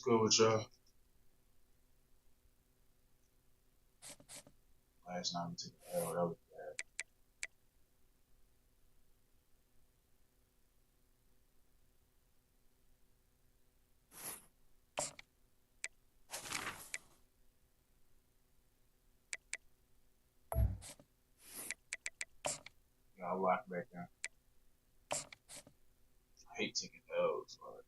Good with y'all. Last night we took the L. That was bad. Got locked back in. I hate taking L's, but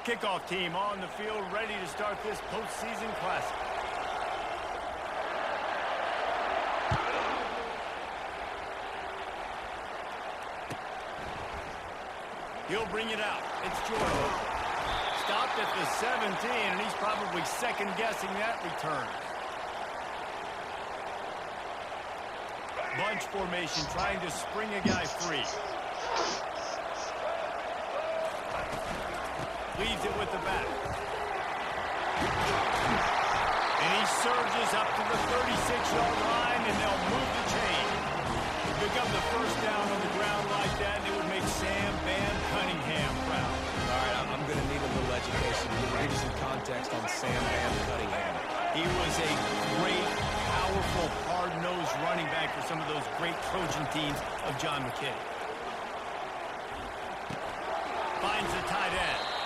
Kickoff team on the field, ready to start this postseason classic. He'll bring it out. It's Jordan. Stopped at the 17, and he's probably second-guessing that return. Bunch formation, trying to spring a guy free. Leads it with the back. And he surges up to the 36-yard line, and they'll move the chain. Pick up the first down on the ground like that, and it would make Sam Van Cunningham proud. All right, I'm going to need a little education. Give you some context on Sam Van Cunningham. He was a great, powerful, hard-nosed running back for some of those great Trojan teams of John McKay. Finds the tight end.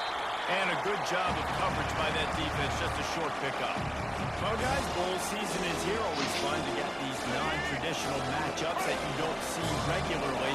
And a good job of coverage by that defense, just a short pickup. Well, guys, bowl season is here. Always fun to get these non-traditional matchups that you don't see regularly.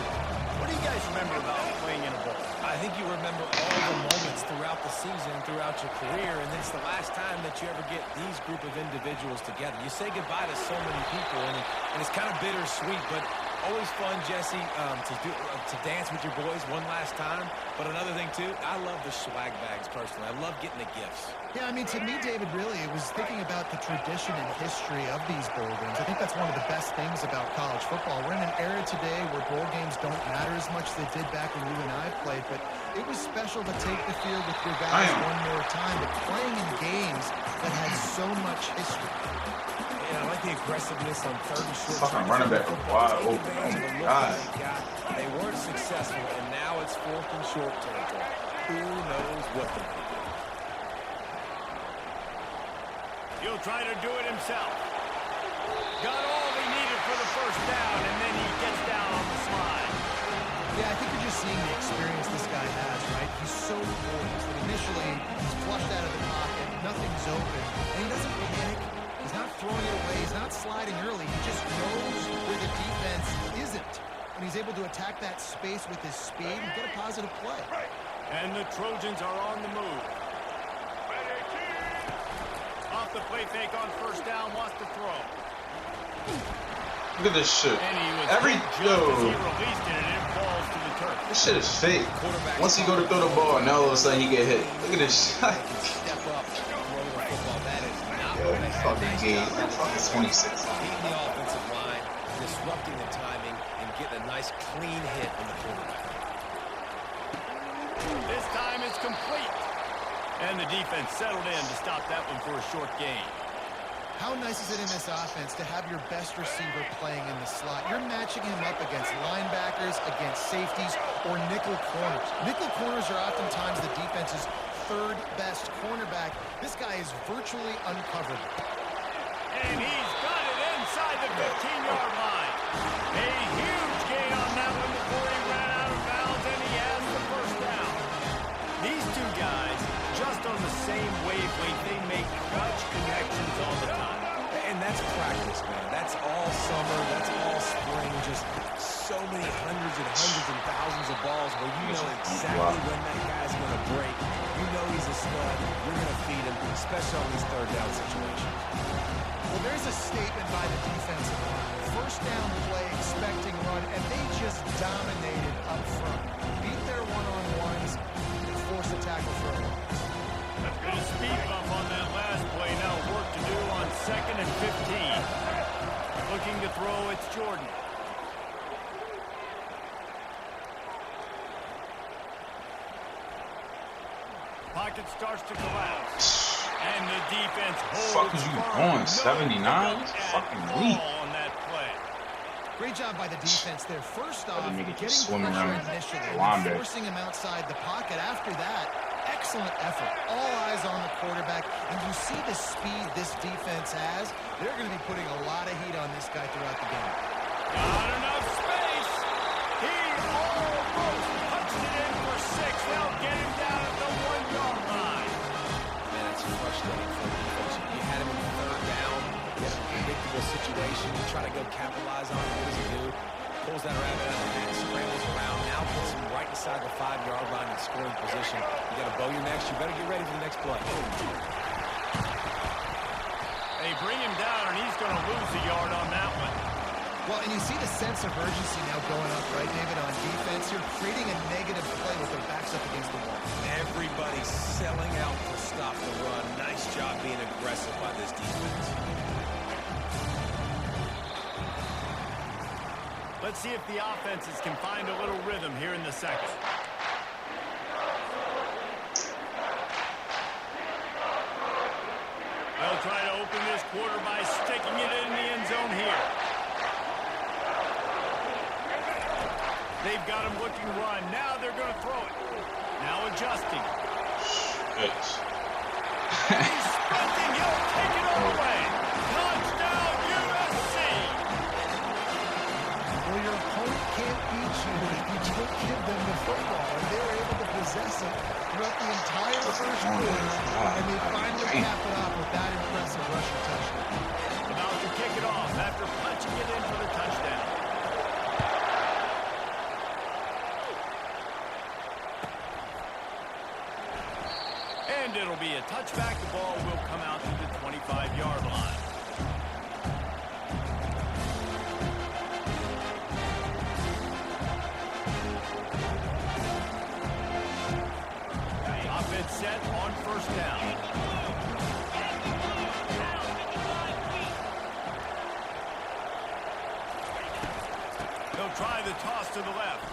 What do you guys remember about playing in a bowl? I think you remember all the moments throughout the season, throughout your career, and it's the last time that you ever get these group of individuals together. You say goodbye to so many people, and it's kind of bittersweet, but always fun, Jesse, to dance with your boys one last time. But another thing, too, I love the swag bags, personally. I love getting the gifts. Yeah, I mean, to me, David, really, it was thinking about the tradition and history of these bowl games. I think that's one of the best things about college football. We're in an era today where bowl games don't matter as much as they did back when you and I played, but it was special to take the field with your guys one more time, but playing in games that had so much history. Yeah, I like the aggressiveness on third and short. Fucking running back was wide open. Oh my God. They weren't successful, and now it's fourth and short territory. Who knows what they can do? He'll try to do it himself. Got all he needed for the first down, and then he gets down on the slide. Yeah, I think you're just seeing the experience this guy has, right? He's so poised that initially he's flushed out of the pocket, nothing's open, and he doesn't panic. He's not throwing it away. He's not sliding early. He just knows where the defense isn't. And he's able to attack that space with his speed and get a positive play. And the Trojans are on the move. Off the play fake on first down, wants to throw. Look at this shit. And he was Every he released it, and it falls to the turf. This shit is fake. Once he go to throw the ball, now all of a sudden he get hit. Look at this shot. Step up, throw the football. That is not Yo, he fucking game. Fucking 26. beating the offensive line, disrupting the timing, and getting a nice clean hit on the quarterback. This time it's complete. And the defense settled in to stop that one for a short gain. How nice is it in this offense to have your best receiver playing in the slot? You're matching him up against linebackers, against safeties, or nickel corners. Nickel corners are oftentimes the defense's third best cornerback. This guy is virtually uncoverable. And he's got it inside the 15-yard line. A huge gain on that one before he ran out of bounds, and he has the first down. These two guys, just on the same wavelength, they make clutch connections all the time. And that's practice, man. That's all summer. That's all spring. Just so many hundreds and thousands of balls where you know exactly when that guy's going to break. You know he's a stud. You're going to feed him, especially on these third down situations. Well, there's a statement by the defensive line. First down play, expecting run, and they just dominated up front. Beat their one-on-ones and force a tackle for a loss. Good speed bump on that last play. Now work to do on 2nd and 15. Looking to throw, it's Jordan. Pocket starts to collapse. And the defense holds Fuck is you going? 79? It's fucking weak. On that play. Great job by the defense there. First off, nigga getting just swimming pressure around initially, linebacker. forcing him outside the pocket. After that, excellent effort. All eyes on the quarterback. And you see the speed this defense has. They're going to be putting a lot of heat on this guy throughout the game. Not enough space. He almost punched it in for 6. They'll get him down at the 1-yard line. Man, it's frustrating for the defense. You had him in third down. You had a predictable situation. You try to go capitalize on it. What does he do? Pulls that rabbit out of the hat, scrambles around. Now puts him right inside the 5-yard line in scoring position. You got to bow your next. You better get ready for the next play. They bring him down, and he's going to lose a yard on that one. Well, and you see the sense of urgency now going up, right, David, on defense. You're creating a negative play with their backs up against the wall. Everybody's selling out to stop the run. Nice job being aggressive by this defense. Let's see if the offenses can find a little rhythm here in the second. They'll try to open this quarter by sticking it in the end zone here. They've got him looking run. Now they're going to throw it. Now adjusting. He's sprinting. He'll take it all the way. Touchdown, USC. Well, your opponent can't beat you if you don't give them the football. And they were able to possess it throughout the entire first quarter. And they finally cap it off with that impressive rushing touchdown. About to kick it off after punching it in for the touchdown. And it'll be a touchback. The ball will come out to the 25-yard line. Offense set on first down. They'll try the toss to the left.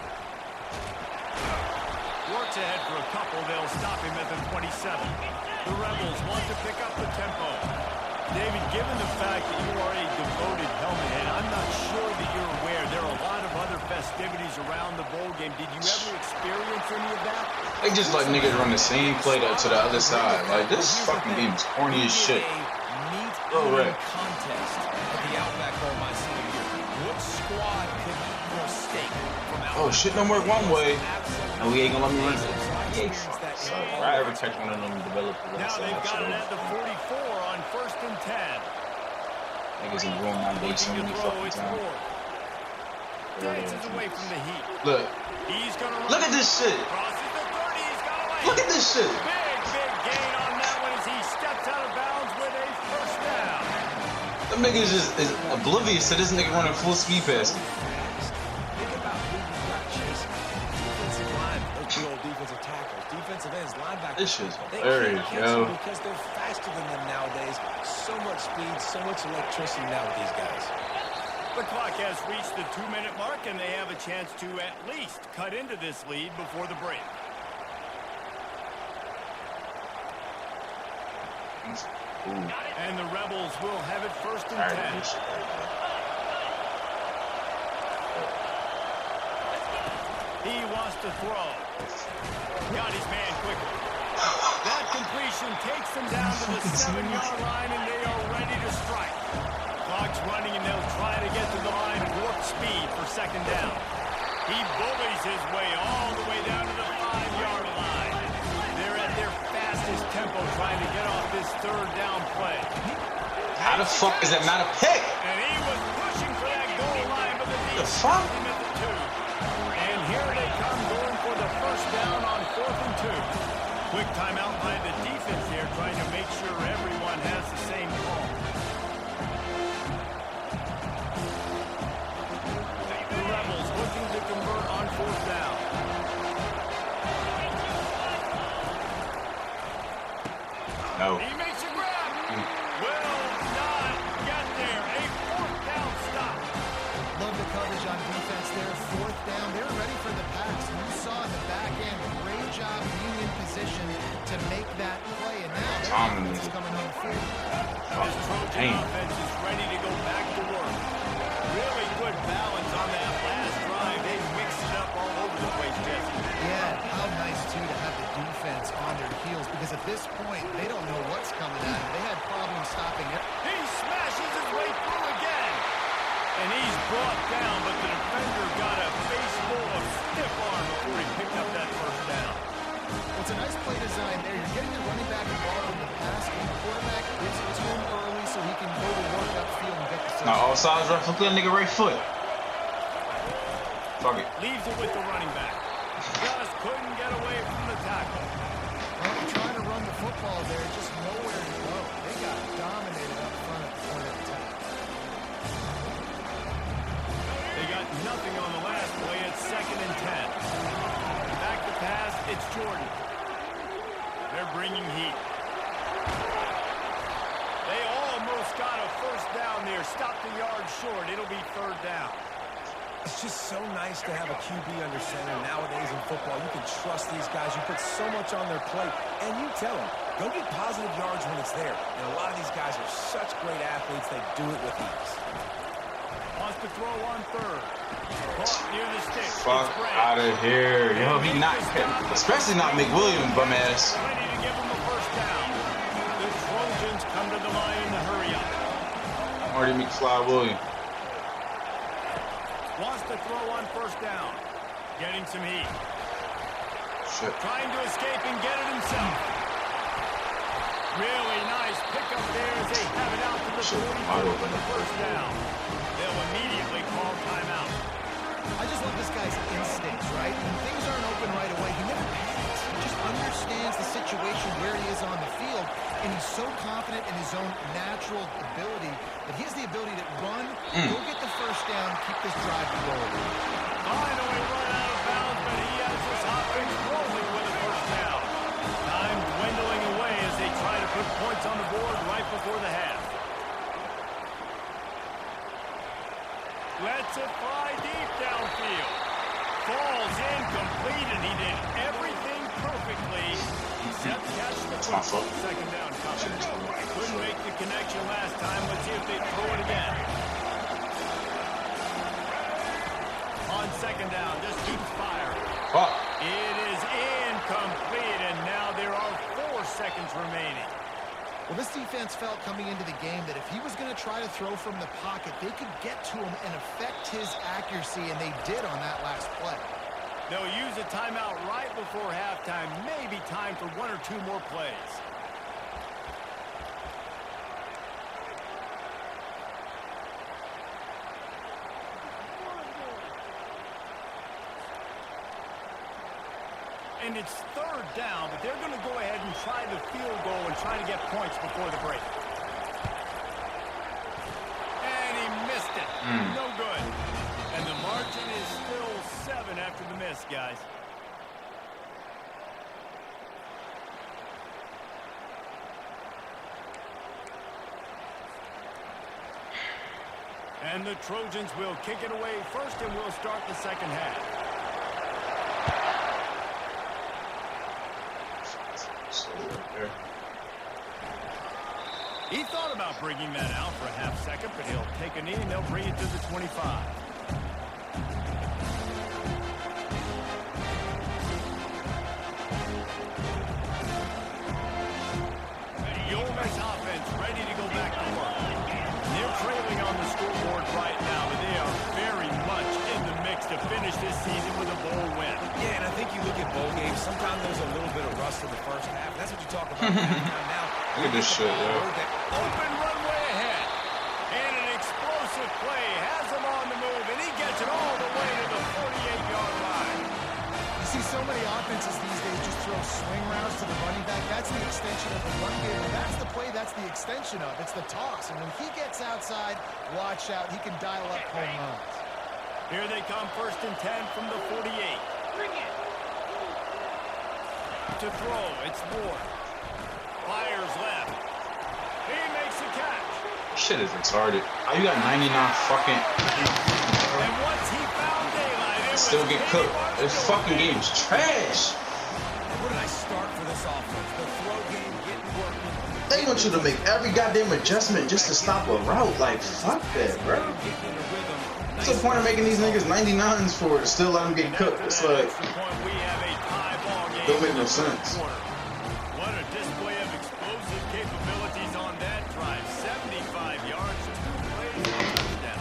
Works ahead for a couple. They'll stop him at the 27. The Rebels want to pick up the tempo. David, given the fact that you are a devoted helmet head, I'm not sure that you're aware there are a lot of other festivities around the bowl game. Did you ever experience any of that? They just let niggas run the same play to the other side. Like, this fucking game is corny as shit. Meat eating contest at the Outback Bowl my senior year. What squad could eat more steak from Outback? Oh, shit don't work one way. And we ain't gonna let me run it. So, if I ever catch one of them develop the Now last they've got it at the 44 on 1st and 10. niggas have ruined my day so Looking many to throw, fucking it's times. Ford. Dances away from the heat. Look. He's gonna run. Look at this shit. Crosses the 30. He's got away. Look at this shit. Big gain on that one as he steps out of bounds with a first down. The nigga is oblivious to this nigga running full speed past him. Think about who you've got chasing. Defensive line, those good old defensive tackles, defensive ends, linebackers. This shit's They hilarious, can't catch yo. them because they're faster than them nowadays. So much speed, so much electricity now with these guys. The clock has reached the 2-minute mark, and they have a chance to at least cut into this lead before the break. Ooh. And the Rebels will have it 1st and 10. He wants to throw. Got his man quickly. That completion takes them down to the 7-yard line, and they are ready to strike. Clock's running, and they'll try to get to the line at warp speed for second down. He bullies his way all the way down to the 5-yard line. They're at their fastest tempo trying to get off this third down play. How the fuck is that not a pick? And he was pushing for that goal line, but the The defense fuck? stopped him at the 2. And here they come going for the first down on 4th and 2. Quick timeout by the defense here, trying to make sure everyone has the same call. The Rebels looking to convert on 4th down. No. He makes a grab. Will not get there. A 4th down stop. Love the coverage on defense there. 4th down. They were ready for the pass. And you saw in the back end, great job being in position to make that play. And now their offense is coming on the field. This Trojan offense is ready to go back to work. Really good balance on that last drive. They mixed it up all over the place, Jesse. Yeah, how nice, too, to have the defense on their heels. Because at this point, they don't know what's coming at them. They had problems stopping it. He smashes his way through again. And he's brought down, but the defender got a face full of stiff arm before he picked up that first down. It's a nice play design there. You're getting the running back involved in the pass, and the quarterback gives it to him early so he can go to work upfield and get the first. No, all sides right foot, nigga, right foot. Fuck it. Leaves it with the running back. Just couldn't get away from the tackle. Well, trying to run the football there, just nowhere to go. They got dominated up front at the point of attack. They got nothing on the last play. It's 2nd and 10. Back to pass, it's Jordan. They're bringing heat. They almost got a first down there. Stopped the yard short. It'll be 3rd down. It's just so nice to have a QB under center nowadays in football. You can trust these guys. You put so much on their plate, and you tell them, go get positive yards when it's there. And a lot of these guys are such great athletes, they do it with ease. Wants to throw on 3rd. Caught near the stick. Fuck out of here. Yo, he not, especially not McWilliams, bum ass. Ready to give him a first down. The Trojans come to the line to hurry up. Marty McFly Williams. Wants to throw on 1st down. Getting some heat. Shit. Trying to escape and get it himself. Really nice pickup there as they have it out to the 44 for the first down. They'll immediately call timeout. I just love this guy's instincts, right? When things aren't open right away, he never panics. He just understands the situation where he is on the field, and he's so confident in his own natural ability that he has the ability to run, go get the first down, keep this drive rolling. Finally run out of bounds, but he has this offense rolling with a first down. Time dwindling away as they try to put points on the board right before the half. Lets it fly deep downfield. Falls incomplete, and he did everything perfectly except catch the football. 2nd down coverage. Couldn't make the connection last time. Let's see if they throw it again. On 2nd down, just keeps firing. Fuck. It is incomplete, and now there are 4 seconds remaining. Well, this defense felt coming into the game that if he was going to try to throw from the pocket, they could get to him and affect his accuracy, and they did on that last play. They'll use a timeout right before halftime. Maybe time for 1 or 2 more plays. And it's 3rd down, but they're going to go ahead and try the field goal and try to get points before the break. And he missed it. No good. And the margin is still 7 after the miss, guys. And the Trojans will kick it away first, and we'll start the 2nd half. He thought about bringing that out for a half second, but he'll take a knee and they'll bring it to the 25. finish this season with a bowl win. Yeah, and I think you look at bowl games, sometimes there's a little bit of rust in the first half. That's what you talk about halftime now. Look at this shit, yo. Open runway ahead. And an explosive play has him on the move, and he gets it all the way to the 48-yard line. You see so many offenses these days just throw swing routes to the running back. That's the extension of the run game. And that's the play that's the extension of. It's the toss. And when he gets outside, watch out. He can dial up home runs. Here they come, 1st and 10 from the 48. To throw, it's Ward. Fires left. He makes the catch. Shit is retarded. How you got 99 fucking... And once he found daylight, it Still was get cooked. This fucking game is trash. Where did I start for this offense? The throw game getting working. They want you to make every goddamn adjustment just to stop a route. Like, fuck that, bro. What's the point of making these niggas 99s for it? Still let them get cooked. It's like, don't make no sense. What a display of explosive capabilities on that drive. 75 yards, 2 plays, and a touchdown.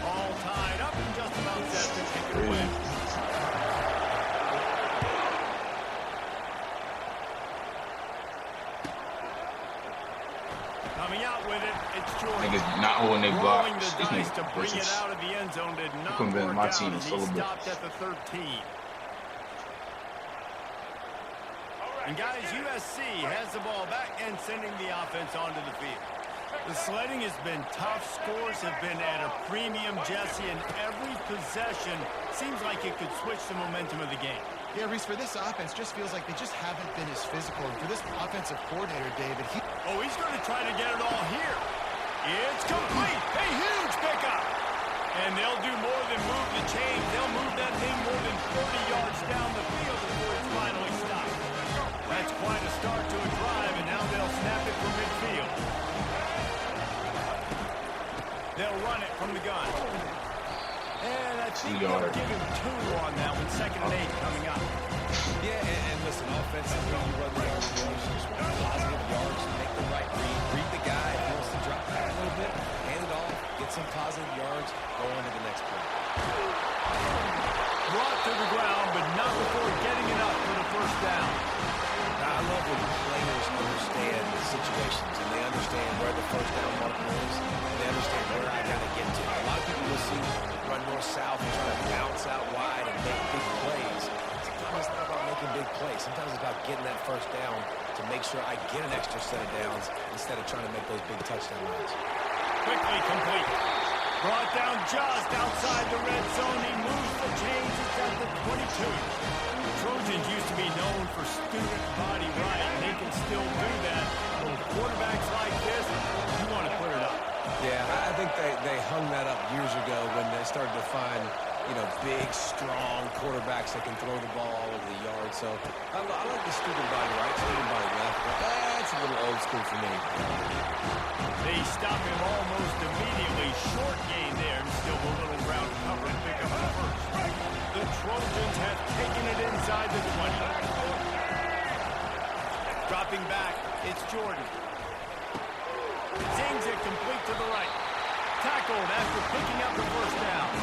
All tied up and just about set to take it away. Coming out with it, it's Jordan. Niggas not holding their Rolling blocks. the These dice to niggas bring it bitches. out of the end zone did not convinced work my out team as is he full of stopped bitches. at the 13. And guys, USC has the ball back and sending the offense onto the field. The sledding has been tough. Scores have been at a premium, Jesse, and every possession seems like it could switch the momentum of the game. Yeah, Reese, for this offense, just feels like they just haven't been as physical. And for this offensive coordinator, David, Oh, he's going to try to get it all here. It's complete. A huge pickup. And they'll do more than move the chains. They'll move that thing more than 40 yards down the field before it's finally stopped. That's quite a start to a drive, and now they'll snap it from midfield. They'll run it from the gun. And I think they'll give him 2 on that one. 2nd and 8 coming up. Yeah, and listen, offensively, you run the yards, you just want positive yards, make the right read the guy. If he wants to drop back a little bit, hand it off, get some positive yards, go on to the next play. Brought to the ground, but not before getting it up for the 1st down. Now, I love when players understand the situations and they understand where the 1st down marker is and they understand where I got to get to. A lot of people will see run north-south and try to bounce out wide and make big plays. Sometimes it's not about making big plays. Sometimes it's about getting that 1st down to make sure I get an extra set of downs instead of trying to make those big touchdown runs. Quickly complete. Brought down just outside the red zone. He moves the chains. It's at the 22. Trojans used to be known for student body right, and they can still do that. But with quarterbacks like this, you want to put it up. Yeah, I think they hung that up years ago when they started to find, big, strong quarterbacks that can throw the ball all over the yard. So I like the student body right, student body left, but that's a little old school for me. They stop him almost immediately. Short gain there, and still a little ground cover and pick up the 1st. The Trojans have taken it inside the 20. Dropping back, it's Jordan. Zings it complete to the right. Tackled after picking up the 1st down.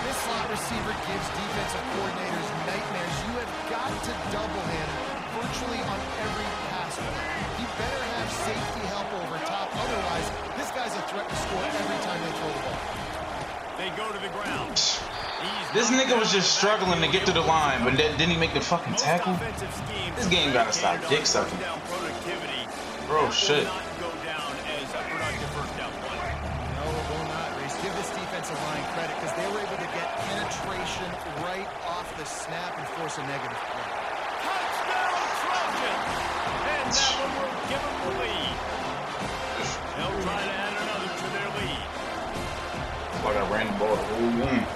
this slot receiver gives defensive coordinators nightmares. You have got to double him virtually on every pass play. You better have safety help over top. Otherwise, this guy's a threat to score every time they throw the ball. They go to the ground. This nigga was just struggling to get to the line, but didn't he make the fucking tackle? This game gotta stop dick sucking. Bro, shit. Go down as a productive 1st down play. No, it will not, Reese. Give this defensive line credit because they were able to get penetration right off the snap and force a negative play. Touchdown Trojans! And that one will give them the lead. They'll try to add another to their lead. Like I ran the ball the whole game.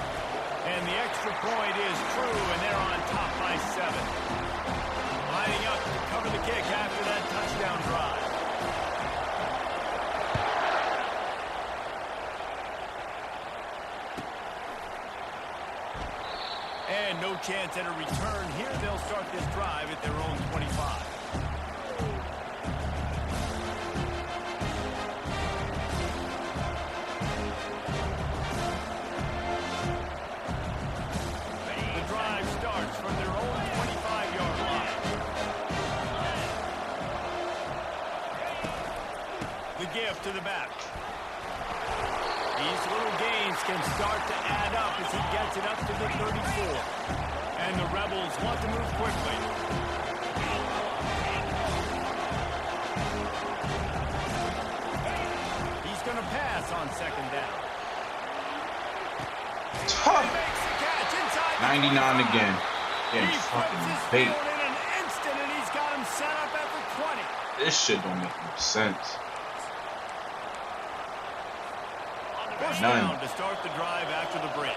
And the extra point is true, and they're on top by 7. Lining up to cover the kick after that touchdown drive. And no chance at a return here. They'll start this drive at their own 25. points can start to add up as he gets it up to the 34. And the Rebels want to move quickly. He's going to pass on second down. Tough. He makes the catch inside the 99 again. Getting He fucking flips his bait. field in an instant, and he's got him set up at the 20. This shit don't make no sense. First None. down to start the drive after the break.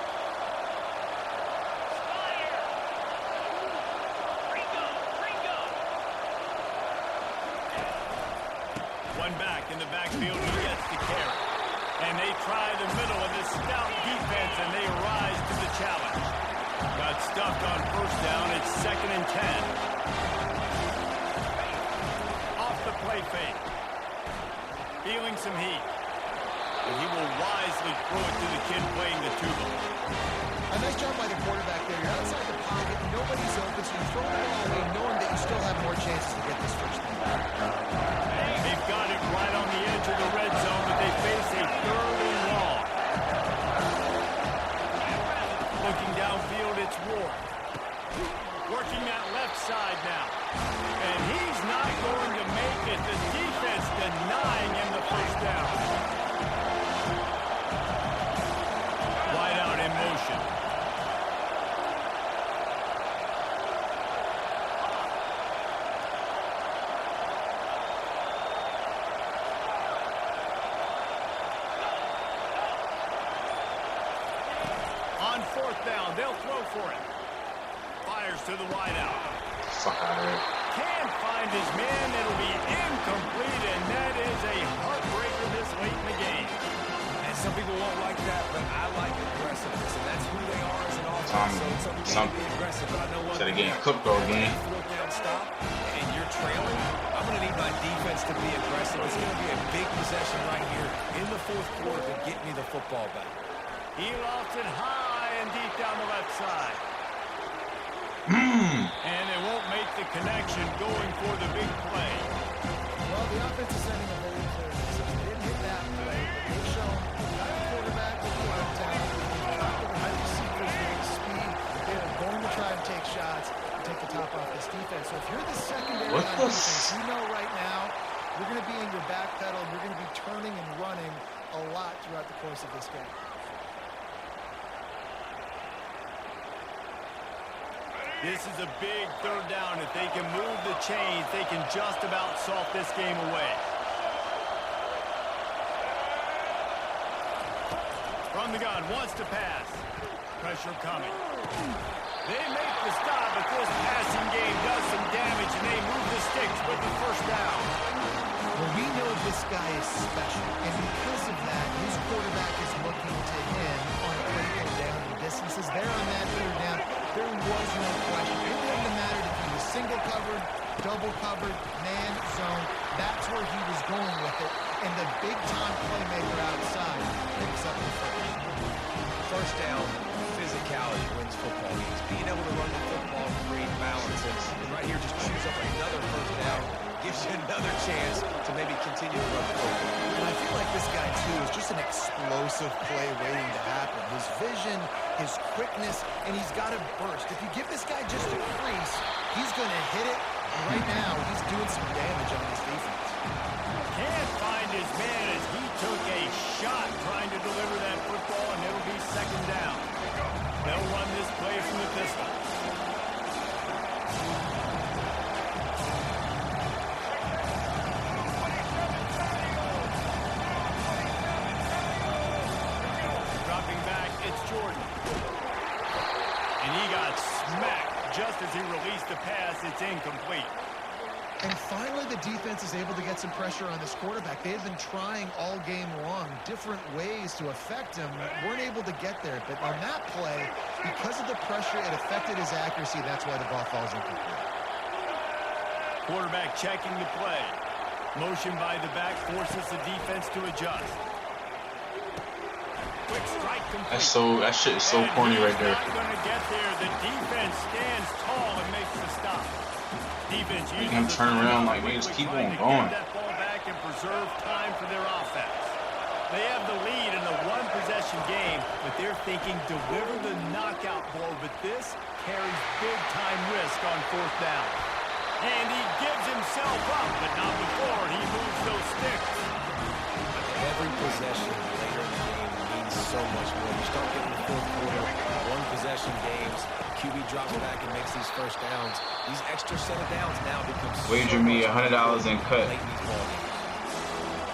One back in the backfield, he gets the carry. And they try the middle of this stout defense, and they rise to the challenge. Got stuffed on first down. It's 2nd and 10. Off the play fake. Feeling some heat. And he will wisely throw it to the kid playing the tuba. A nice job by the quarterback there. You're outside the pocket. Nobody's open, so you throw the ball away knowing that you still have more chances to get this first down. They've got it right on the edge of the red zone, but they face a 3rd and long. Looking downfield, it's Ward. Working that left side now. And he's not going to make it. The defense denying him the first down. Wide out in motion. On 4th down, they'll throw for it. Fires to the wideout. Fuck out of here. Can't find his man. It'll be incomplete, and that is a heartbreaker this late in the game. And some people won't like that, but I like aggressiveness, and that's who they are as an offense. So some people be aggressive, but I know one Instead of thing. getting cooked all game. Fourth down stop, and you're trailing. I'm going to need my defense to be aggressive. It's going to be a big possession right here in the 4th quarter to get me the football back. He lofts it high and deep down the left side. And it won't make the connection going for the big play. Well, the offense is sending a very clear message. They didn't hit that play, but they've shown got the quarterback with the arm talent, got the wide receivers with the speed. They're going to try and take shots and take the top off this defense. So if you're the secondary What on the defense, you know right now you're going to be in your back pedal and you're going to be turning and running a lot throughout the course of this game. This is a big 3rd down. If they can move the chains, they can just about salt this game away. From the gun, wants to pass. Pressure coming. They make the stop, but this passing game does some damage, and they move the sticks with the first down. Well, we know this guy is special, and because of that, his quarterback is looking to him on critical down and distances. There on that 3rd down, there was no question. It wouldn't have mattered if he was single covered, double covered, man, zone. That's where he was going with it, and the big-time playmaker outside picks up the first. First down, physicality wins football games. Being able to run the football, create balance, and right here just chews up another first down, gives you another chance to maybe continue to run the football. And I feel like this guy, too, is just an explosive play waiting to happen. His vision, his quickness, and he's got a burst. If you give this guy just a crease, he's going to hit it. Right now, he's doing some damage on this defense. Can't find his man as he took a shot trying to deliver that football, and it'll be 2nd down. They'll run this play from the pistol. Dropping back, it's Jordan. And he got smacked just as he released the pass. It's incomplete. And finally, the defense is able to get some pressure on this quarterback. They had been trying all game long different ways to affect him. Weren't able to get there. But on that play, because of the pressure, it affected his accuracy. That's why the ball falls incomplete. Quarterback checking the play. Motion by the back forces the defense to adjust. Quick strike complete. That shit is so corny right there. Not going to get there. The defense stands tall and makes the stop. Defense You can turn around like, man, just keep on going. Get that ball back and preserve time for their offense. They have the lead in the one-possession game, but they're thinking deliver the knockout blow, but this carries big-time risk on fourth down. And he gives himself up, but not before he moves those sticks. Every possession later in the game means so much more. You start getting the fourth quarter, one-possession games, QB drops back and makes these first downs. These extra set of downs now become Wager me $100 and cut. late in these ball games.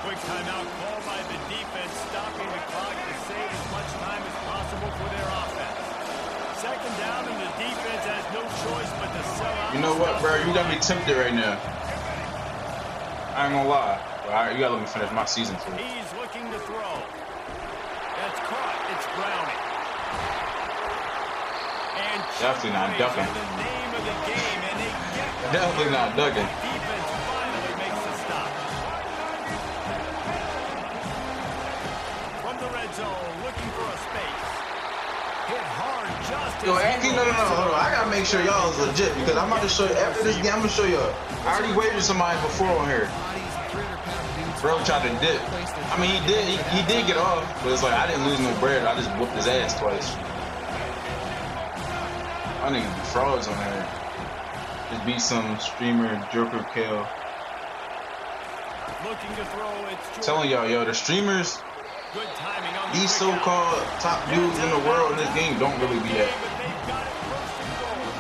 Quick timeout called by the defense, stopping the clock to save as much time as possible for their offense. Second down, and the defense has no choice but to sell out. You know what, bro? You got me tempted right now. I ain't gonna lie. All right, you gotta let me finish my season too. He's looking to throw. That's caught. It's Browning. And Definitely not ducking. the name of the game, and they get one. Definitely not ducking. Defense finally makes the stop. From the red zone, looking for a space. Hit hard just Yo, as Andy, no, hold on. I gotta make sure y'all is legit because I'm about to show you after this game. I'm gonna show y'all. I already wagered somebody before on here. Bro tried to dip. I mean, he did get off, but it's like I didn't lose no bread. I just whooped his ass twice. I niggas be frauds on here. Just beat some streamer Joker Kale. looking to throw. It's Telling y'all, yo, the streamers, good timing on the these quick out. so-called top dudes in the world in this game don't really be that. But they've got it first and goal.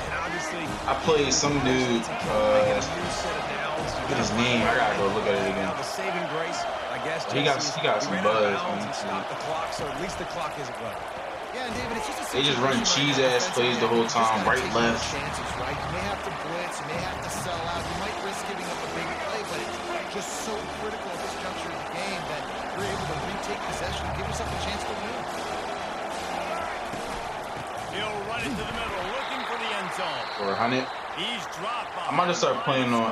And obviously, I played some dude, making a huge set of downs. look at his name. I gotta go look at it again. Now, the saving grace, I guess, He got- Jesse, he got is some ran out of buzz, bounds man. and stopped the clock, so at least the clock isn't running. Yeah, and David, it's just a They just run situation cheese-ass where plays the whole defensively, time, you right, just gotta take left. your chances, right? You may have to blitz, you may have to sell out, you might risk giving up a big play, but it's just so critical at this juncture of the game that you're able to retake possession and give yourself a chance to win. He'll run it to the middle, looking for the end zone. For 100. He's dropped. I might have started playing on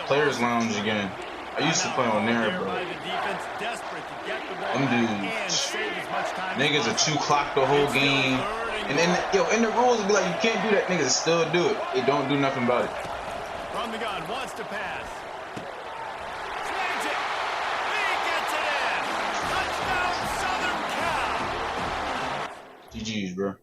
Players Lounge again. I used to play on there, By but the defense, desperate to get the ball them back and dudes, save as much time as niggas are possible. 2 clock the whole It's still game. third and And then, yo, in the rules, it'd be like, you can't do that. Niggas still do it. They don't do nothing about it. From the gun, wants to pass. Snags it. He gets it in. Touchdown, Southern Cal. GG's, bro.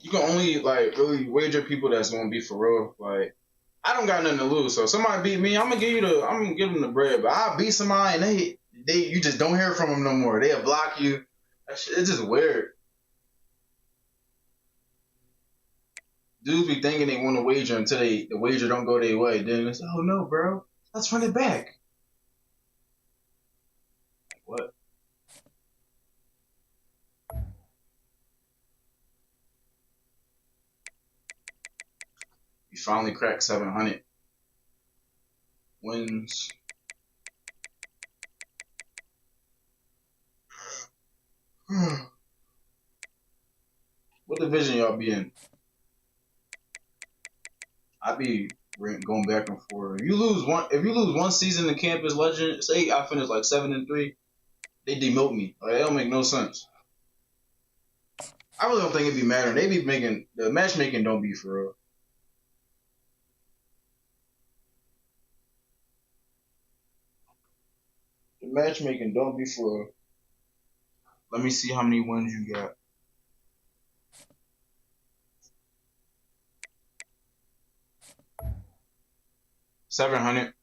You can only, like, really wager people that's gonna be for real. Like, I don't got nothing to lose. So if somebody beat me, I'm gonna give them the bread. But I beat somebody and you just don't hear from them no more. They'll block you. It's just weird. Dudes be thinking they want to wager until the wager don't go their way. Then it's, oh no, bro, let's run it back. What? We finally cracked 700 wins. What division y'all be in? I be going back and forth. If you lose one season in Campus Legend, say I finish like 7-3, they demote me. Like, it don't make no sense. I really don't think it be mattering. They be making the matchmaking don't be for real. The matchmaking don't be for real. Let me see how many wins you got. $700.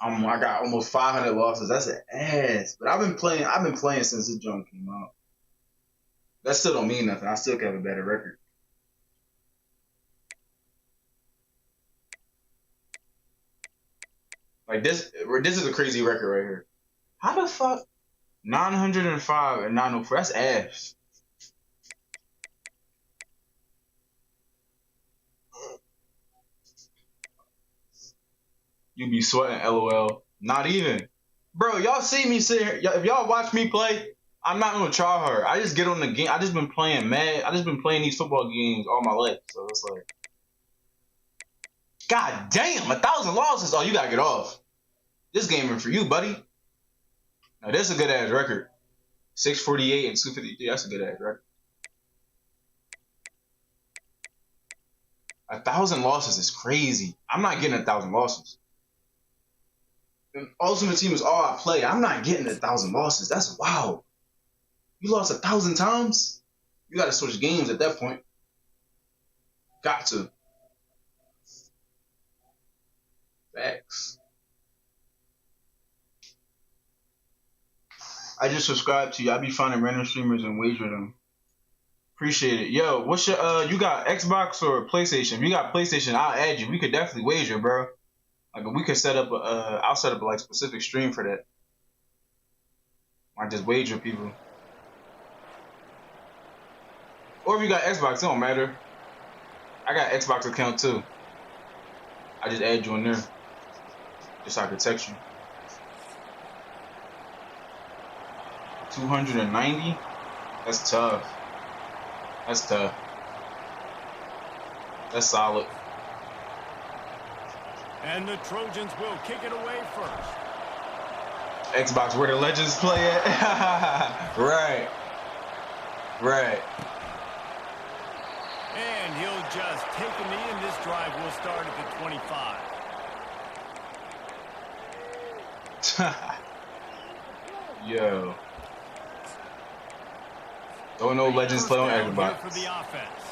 I got almost 500 losses. That's an ass. But I've been playing since the junk came out. That still don't mean nothing. I still have a better record. Like this is a crazy record right here. How the fuck 905 and 904? That's ass. You be sweating, LOL. Not even. Bro, y'all see me sit here. If y'all watch me play, I'm not gonna try hard. I just get on the game. I just been playing mad. I just been playing these football games all my life. So it's like, God damn, 1,000 losses. Oh, you gotta get off. This game ain't for you, buddy. Now this is a good ass record. 648 and 253. That's a good ass record. 1,000 losses is crazy. I'm not getting 1,000 losses. Ultimate Team is all I play. I'm not getting 1,000 losses. That's wow. You lost 1,000 times? You gotta switch games at that point. Got to. Facts. I just subscribed to you. I be finding random streamers and wager them. Appreciate it. Yo, what's your you got Xbox or PlayStation? If you got PlayStation, I'll add you. We could definitely wager, bro. Like we could set up I'll set up a like specific stream for that. Or just wager people. Or if you got Xbox, it don't matter. I got Xbox account too. I just add you in there. Just so I can text you. 290? That's tough. That's tough. That's solid. And the Trojans will kick it away first. Xbox, where the legends play at? Right. Right. And he'll just take a knee, and this drive will start at the 25. Yo. Don't know legends play on Xbox. For the offense.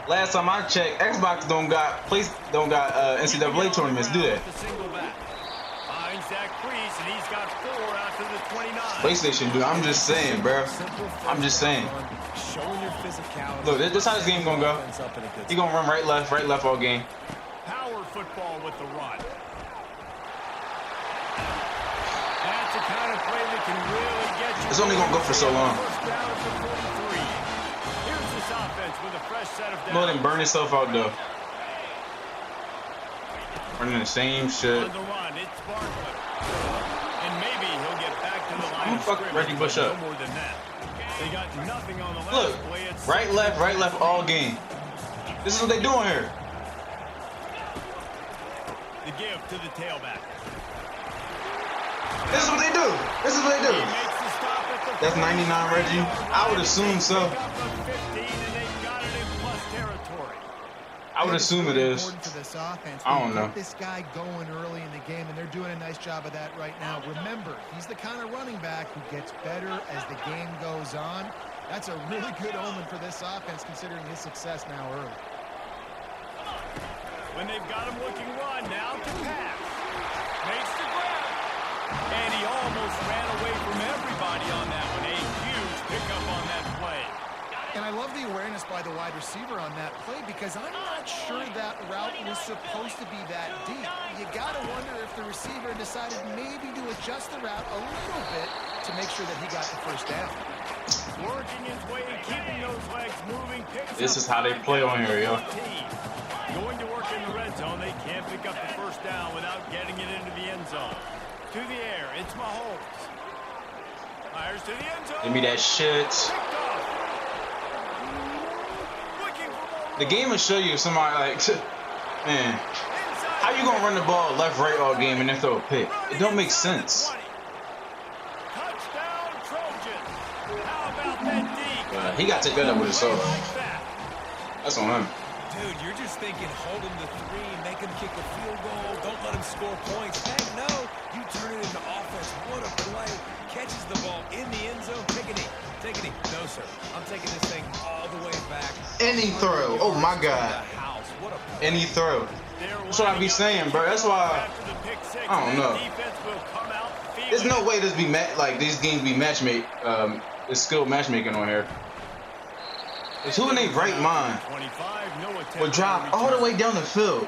Last time I checked, Xbox don't got NCAA tournaments, do they? Finds that crease, and he's got 4 after the 29. PlayStation, dude. I'm just saying, bro. I'm just saying. Showing your physicality. Look, this how this game gonna go. He gonna run right, left all game. Power football with the run. That's the kind of play that can really get you. It's only gonna go for so long. First down at the 43. Here's this offense with a fresh set of downs. Go ahead and burn itself out though. Running the same shit. On the run, it's Barkley. And maybe he'll get back to the line of fuck scrimmage, Reggie Bush but up. no more than that. They got nothing on the last Look, play. It's right, left all game. This is what they doing here. the give to the tailback. This is what they do. This is what they do. He makes the stop at the That's 99 Reggie. I would assume so. Pick up a 15, and they got it in plus territory. I would assume it is. Important for this offense. I don't They know. get this guy going early in the game, and they're doing a nice job of that right now. Remember, he's the kind of running back who gets better as the game goes on. That's a really good omen for this offense, considering his success now early. When they've got him looking run, now to pass. Makes the grab. And he almost ran away from everybody on that one. A huge pickup on that play. And I love the awareness by the wide receiver on that play because I'm not sure that route was supposed to be that deep. You got to wonder if the receiver decided maybe to adjust the route a little bit to make sure that he got the first down. Working his way and keeping those legs moving. This is how they play on here, yo. Going to work in the red zone. They can't pick up the first down without getting it into the end zone. To the air. It's Mahomes. Fires to the end zone. Give me that shit. Picked off. Looking for more The game will show you if somebody like, man, how you gonna run the ball left, right all game and then throw a pick? It don't make sense. Touchdown Trojans. How about that D? He got to take that up with himself. Like that. That's on him. Dude, you're just thinking hold him to 3, make him kick a field goal, don't let him score points. Heck no, you turn it into offense. What a play. Catches the ball in the end zone. Take a knee. Take a knee. No, sir. I'm taking this thing all the way back. Any throw. Oh my God. What a play. Any throw. That's what I be saying, bro. That's why I don't know. There's no way this be like these games be matchmake. It's skilled matchmaking on here. Cause who in their right mind would drive all the way down the field,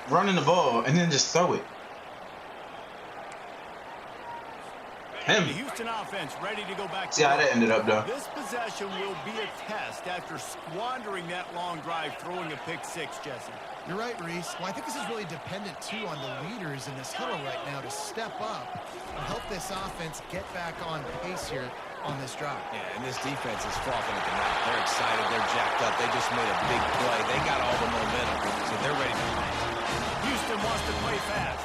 running the ball, and then just throw it? Him. The Houston offense ready to go back. See how that ended up, though. This possession will be a test after squandering that long drive, throwing a pick-6, Jesse. You're right, Reese. Well, I think this is really dependent, too, on the leaders in this huddle right now to step up and help this offense get back on pace here on this drive. Yeah, and this defense is frothing at the mouth. They're excited. They're jacked up. They just made a big play. They got all the momentum, so they're ready to play. Houston wants to play fast.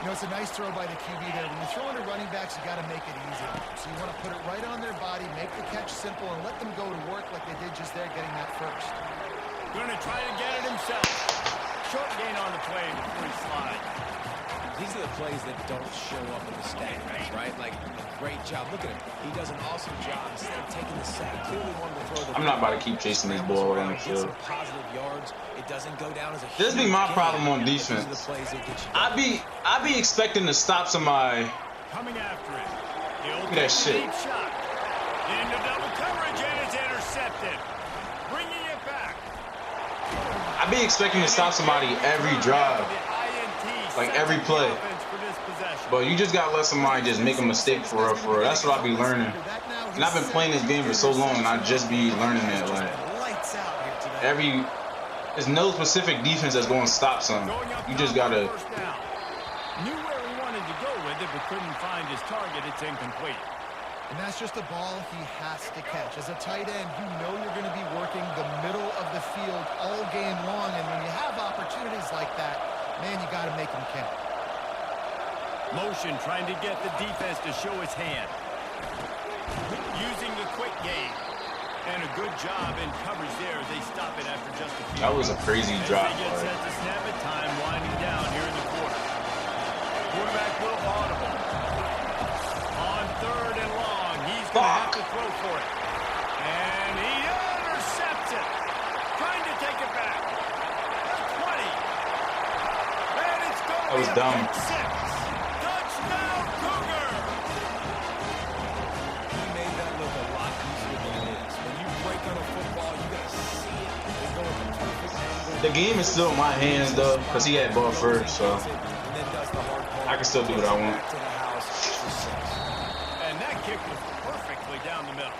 You know, it's a nice throw by the QB there. When you throw into running backs, you got to make it easy. So you want to put it right on their body, make the catch simple, and let them go to work like they did just there, getting that first. Going to try to get it himself. Short gain on the play before he slides. These are the plays that don't show up in the stat guys, right? Like, a great job. Look at him. He does an awesome job instead of taking the sack. Clearly wanted to throw the I'm not about to keep chasing this ball around the field. Positive yards. It doesn't go down as a This be my problem on defense. I be expecting to stop somebody. Coming after it. Look at that shit. Deep shot. Into double coverage, and it's intercepted. Bringing it back. I be expecting to stop somebody every drive. Like every play. But you just gotta let somebody just make a mistake for real, for real. That's what I be learning. And I've been playing this game for so long, and I just be learning that. Like, there's no specific defense that's going to stop something. You just gotta. Knew where he wanted to go with it, but couldn't find his target. It's incomplete. And that's just a ball he has to catch. As a tight end, you know you're going to be working the middle of the field all game long, and when you have opportunities like that, man, you got to make them count. Motion trying to get the defense to show his hand. Using the quick game. And a good job in coverage there. They stop it after just a few. That was a crazy drop. They get set to snap it. Time winding down here in the quarter. Quarterback will audible. On 3rd and long. He's going to have to throw for it. And he intercepts it. Trying to take it back. The 20. And it's going to That was dumb. 6. Touchdown, Cougar! He made that look a lot easier than it is. When you break on a football, you got to see it. They go at the perfect angle. The game is still in my hands, though, because he had ball first, so I can still do what I want. And that kick was perfectly down the middle.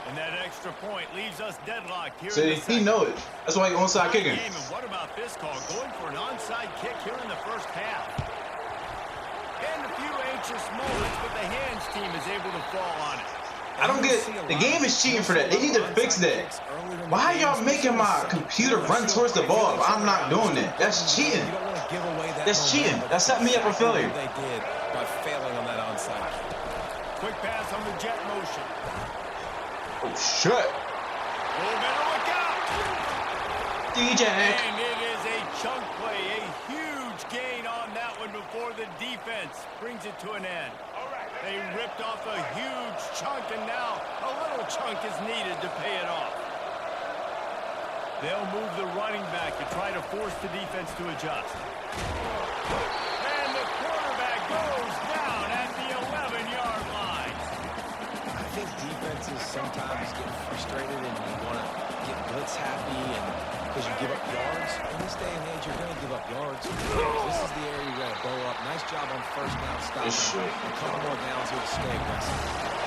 And that extra point leaves us deadlocked here. See, he know it. That's why he onside kicking. And what about this call? Going for an onside kick here in the first half. And a few anxious moments, but the hands team is able to fall on it. I don't get the game is cheating for that. They need to fix that. Why are y'all making my computer run towards the ball if I'm not doing that? That's cheating. That's cheating. That set me up for failure. They did by failing on that onside kick. Quick pass on the jet motion. Oh shit. Oh, better look out. DJ. And it is a chunk play, a huge gain on that one before the defense brings it to an end. They ripped off a huge chunk, and now a little chunk is needed to pay it off. They'll move the running back to try to force the defense to adjust. And the quarterback goes down at the 11-yard line. I think defenses sometimes get frustrated and you want to get blitz happy and because you give up yards. In this day and age, you're going to give up yards. This is the area you got to bow up. Nice job on first down stopping. A couple more downs here to stay aggressive.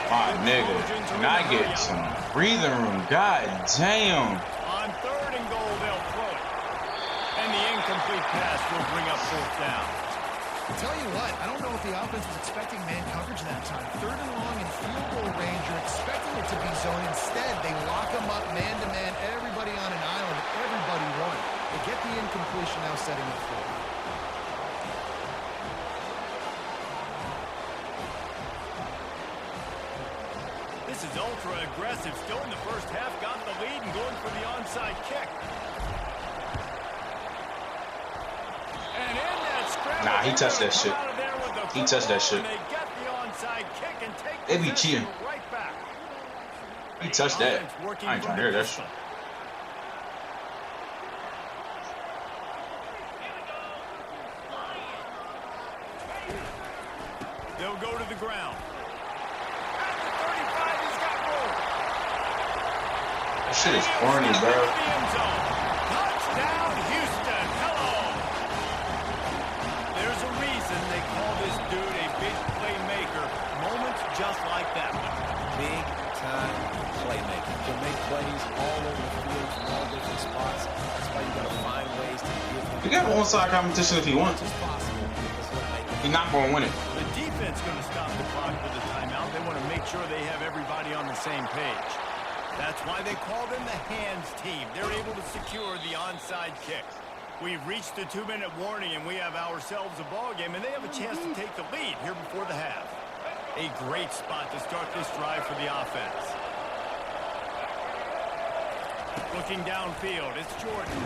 My nigga, can I get some breathing room? God damn. On 3rd and goal, they'll throw it. And the incomplete pass will bring up 4th down. I'll tell you what, I don't know if the offense was expecting man coverage that time. 3rd and long in field goal range, you're expecting it to be zone. Instead, they lock them up man-to-man, everybody on an island, everybody run. They get the incompletion now setting it forward. This is ultra aggressive. Still in the first half, got the lead and going for the onside kick. And in that scramble, Nah, he touched that shit. He touched that shit. They get the onside kick and take They be cheating. right back. He touched that. I ain't trying to hear that shit. They'll go to the ground. At the 35, he's got room. That shit is corny, bro. Touchdown, Houston. Hello. There's a reason they call this dude a big playmaker. Moments just like that one. Big time playmaker. Can make plays all over the field from all different spots. That's why you got to find ways to give him. You got onside competition if he wants. He's not going to win it. The defense going to stop the clock with the timeout. They want to make sure they have everybody on the same page. That's why they call them the hands team. They're able to secure the onside kick. We've reached the 2-minute warning, and we have ourselves a ball game, and they have a chance to take the lead here before the half. A great spot to start this drive for the offense. Looking downfield, it's Jordan.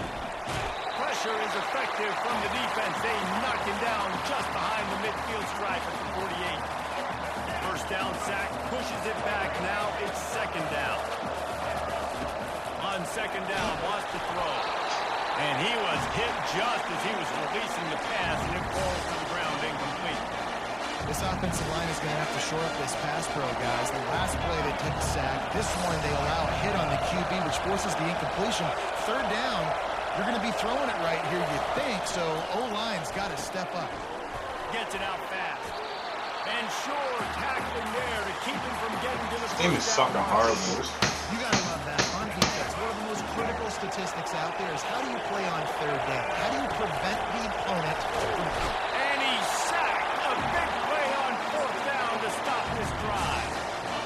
Pressure is effective from the defense. They knock him down just behind the midfield stripe at the 48. First down sack, pushes it back. Now it's second down. On second down, wants to throw. And he was hit just as he was releasing the pass, and it falls to the ground incomplete. This offensive line is going to have to shore up this pass pro, guys. The last play they took a sack. This one they allow a hit on the QB, which forces the incompletion. Third down, you're going to be throwing it right here, you think. So O-line's got to step up. Gets it out fast. And sure, tackling there to keep him from getting to the This game is fucking horrible. You got to love that. On defense, one of the most critical statistics out there is how do you play on third down? How do you prevent the opponent from... And he's sacked. A big play on fourth down to stop this drive.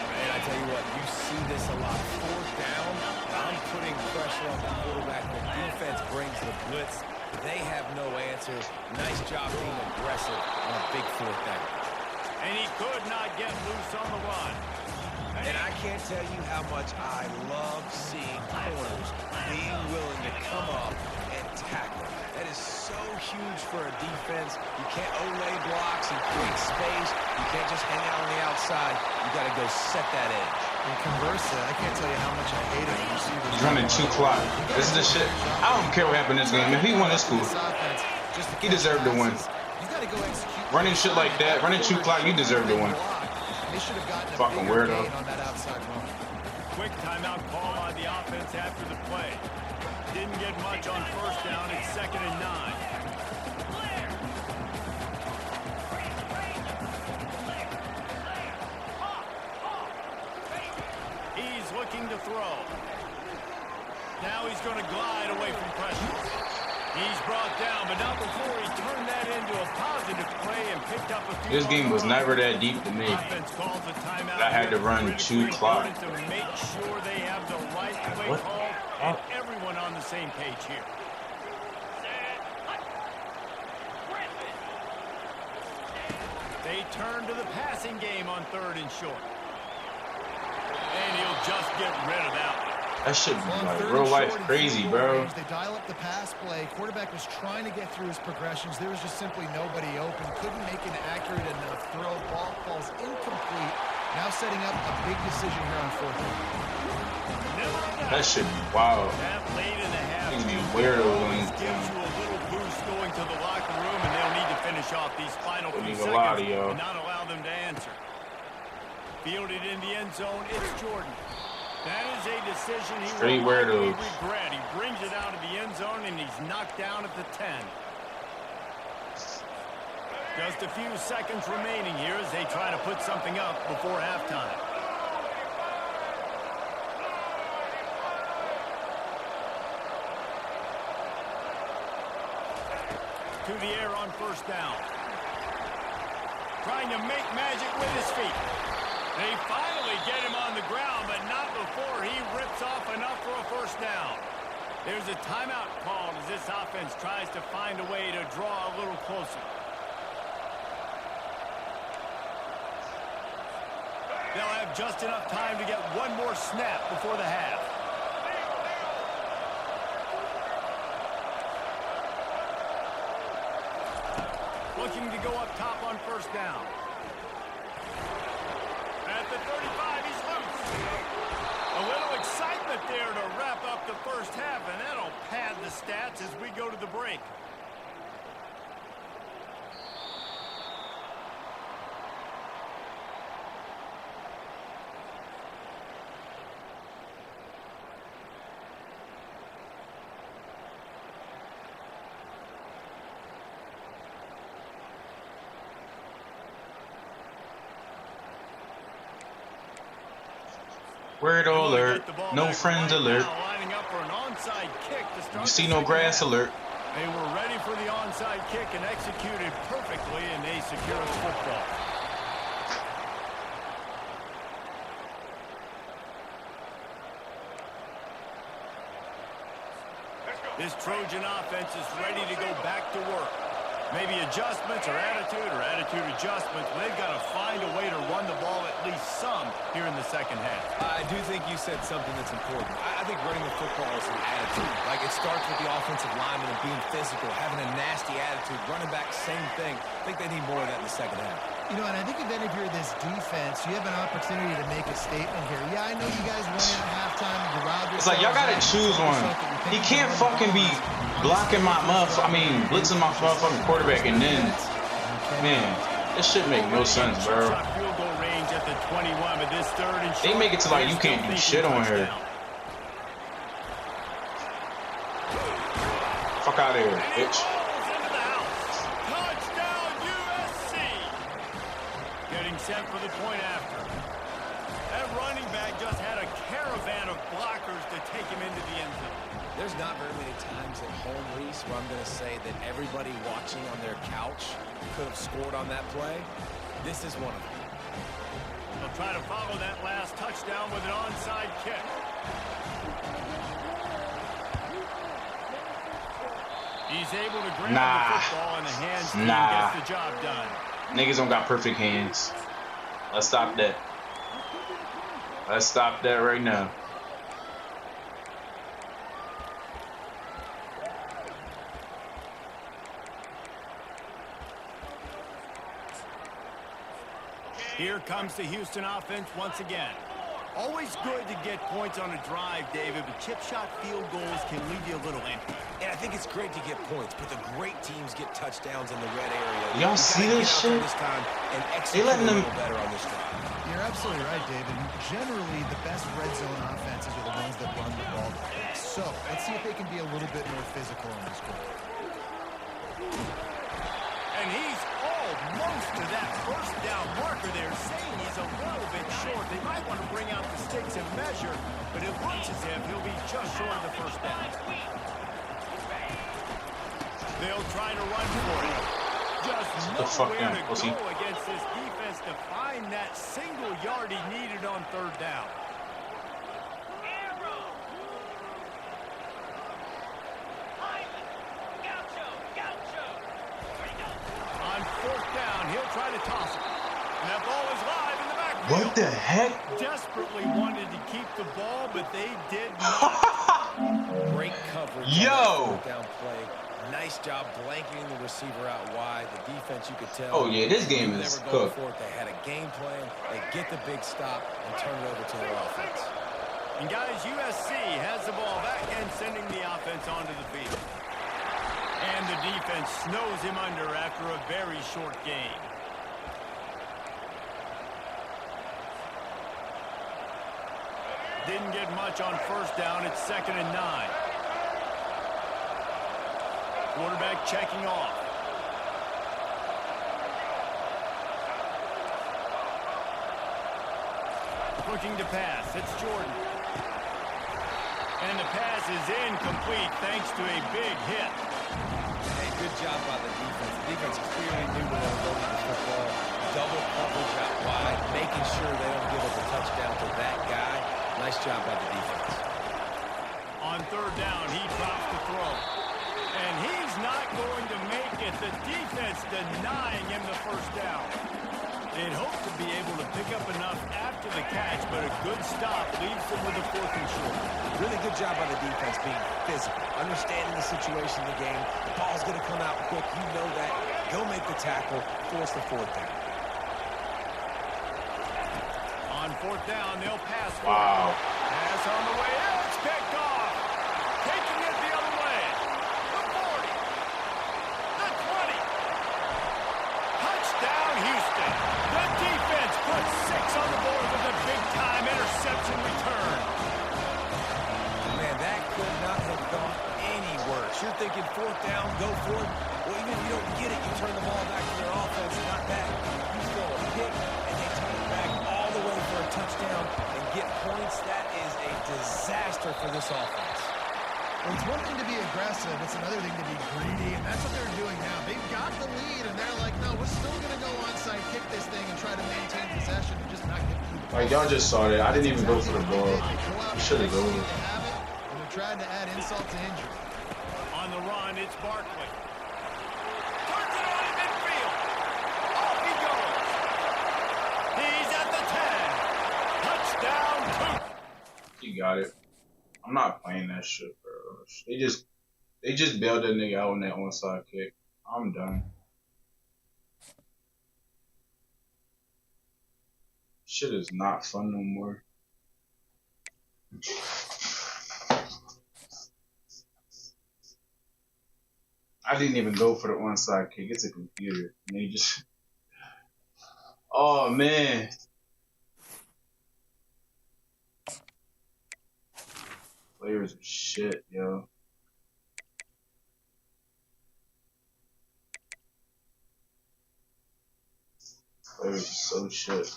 Man, I tell you what, you see this a lot. Fourth down, I'm putting pressure on the quarterback. The defense brings the blitz. They have no answer. Nice job being aggressive on a big fourth down. And he could not get loose on the run. And I can't tell you how much I love seeing corners being willing to come up and tackle. That is so huge for a defense. You can't olay blocks and create space. You can't just hang out on the outside. You got to go set that edge. And conversely, I can't tell you how much I hate it when you see this. He's running 2 clock. This is the shit. I don't care what happened in this game. If he won, it's cool. He deserved to win. Running shit like that, running 2 clock, you deserve to win. Fucking weirdo. Quick timeout call on the offense after the play. Didn't get much on first down. It's 2nd and 9. He's looking to throw. Now he's going to glide away from pressure. He's brought down, but not before he turned that into a positive play and picked up a few. This game was never that deep to me. I had to run 2 clock. To make sure they have the right play call and everyone on the same page here. They turn to the passing game on 3rd and short. And he'll just get rid of that one. That shit be like real life crazy, bro. They dial up the pass play. Quarterback was trying to get through his progressions. There was just simply nobody open. Couldn't make an accurate enough throw. Ball falls incomplete. Now setting up a big decision here on 4th down. That shit be wild. That late in the half, Things be weirdo when gives you a little boost going to the locker room, and they'll need to finish off these final few Don't even lie to seconds y'all. and not allow them to answer. Fielded in the end zone, it's Jordan. That is a decision he Straight will likely weirdos. regret. He brings it out of the end zone, and he's knocked down at the 10. Just a few seconds remaining here as they try to put something up before halftime. To the air on first down. Trying to make magic with his feet. They finally get him on the ground, but not before he rips off enough for a first down. There's a timeout called as this offense tries to find a way to draw a little closer. They'll have just enough time to get one more snap before the half. Looking to go up top on first down. At the 35, he's loose. A little excitement there to wrap up the first half, and that'll pad the stats as we go to the break. Word alert, no friends alert. You see no grass alert. They were ready for the onside kick and executed perfectly, and they secure the football. Let's go. This Trojan offense is ready to go back to work. Maybe adjustments or attitude adjustments, but they've got to find a way to run the ball at least some here in the second half. I do think you said something that's important. I think running the football is an attitude. Like, it starts with the offensive lineman and being physical, having a nasty attitude. Running back, same thing. I think they need more of that in the second half. You know, and I think if any of you're this defense, you have an opportunity to make a statement here. Yeah, I know you guys won at halftime. You robbed yourselves. It's like, y'all got to choose one. He can't fucking be blocking my blitzing my motherfucking quarterback, and then, man, this shit make no sense, bro. They make it to like you can't do shit on here. Fuck out of here, bitch. Touchdown USC. Getting set for the point after. That running back just had a caravan of blockers to take him into the end zone. There's not very many times at home, Reese, where I'm going to say that everybody watching on their couch could have scored on that play. This is one of them. They'll try to follow that last touchdown with an onside kick. He's able to grab the football in the hands and gets the job done. Niggas don't got perfect hands. Let's stop that. Let's stop that right now. Here comes the Houston offense once again. Always good to get points on a drive, David, but chip shot field goals can leave you a little empty. And I think it's great to get points, but the great teams get touchdowns in the red area. Y'all see this shit? This time and they letting them better on this drive. You're absolutely right, David. Generally, the best red zone offenses are the ones that run the ball the best. So let's see if they can be a little bit more physical on this drive. And he's almost to that first down marker there, saying he's a little bit short. They might want to bring out the sticks and measure, but it looks as if he'll be just short of the first down. They'll try to run for it. Just nowhere to go against this defense to find that single yard he needed on third down. He'll try to toss it. And that ball is live in the backfield. What the heck? Desperately wanted to keep the ball, but they did not. Great coverage. Yo! Down play. Nice job blanketing the receiver out wide. The defense, you could tell. Oh, yeah, this game is cooked. They had a game plan. They get the big stop and turn it over to their offense. And, guys, USC has the ball back and sending the offense onto the field. And the defense snows him under after a very short game. Didn't get much on first down. It's 2nd and 9. Quarterback checking off. Looking to pass. It's Jordan. And the pass is incomplete thanks to a big hit. Hey, good job by the defense. The defense clearly knew where they were going with the football. Double coverage out wide, making sure they don't give up a touchdown to that guy. Nice job by the defense. On third down, he drops the throw. And he's not going to make it. The defense denying him the first down. They'd hoped to be able to pick up enough after the catch, but a good stop leaves them with a 4th and short. Really good job by the defense being physical, understanding the situation in the game. The ball's going to come out quick. You know that. Go make the tackle, force the 4th down. On 4th down, they'll pass. Wow. Pass on the way out. It's picked off. Taking it the other way. The 40. The 20. Touchdown, Houston. The defense puts 6 on the board with a big-time interception return. Man, that could not have gone any worse. You're thinking 4th down, go for it. Well, even if you don't get it, you turn the ball back to their offense. Not that. You throw a pick, and they turn it back all the way for a touchdown and get points. That is a disaster for this offense. Well, it's one thing to be aggressive. It's another thing to be greedy, and that's what they're doing now. They've got the lead, and they're like, no, we're still going to go onside, kick this thing, and try to maintain possession and just not get beat. Like, y'all just saw that. I didn't even go for the ball. You should have gone. And they're trying to add insult to injury. on the run. It's Barkley. Turns it on in midfield. Off he goes. He's at the 10. Touchdown, Cook. You got it. I'm not playing that shit, bro. They just bailed that nigga out on that onside kick. I'm done. Shit is not fun no more. I didn't even go for the onside kick. It's a computer. And they just... Oh, man. Players are shit, yo. Players are so shit.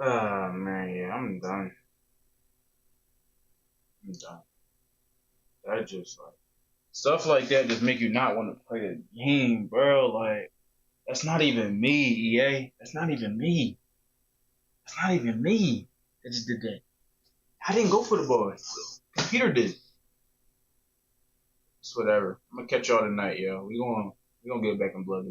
Oh, man, yeah, I'm done. I'm done. That just, like... Stuff like that just make you not want to play the game, bro. Like, that's not even me, EA. That's not even me. That's not even me that just did that. I didn't go for the ball. Computer did. It's whatever. I'm gonna catch y'all tonight, yo. We gonna get back in blood.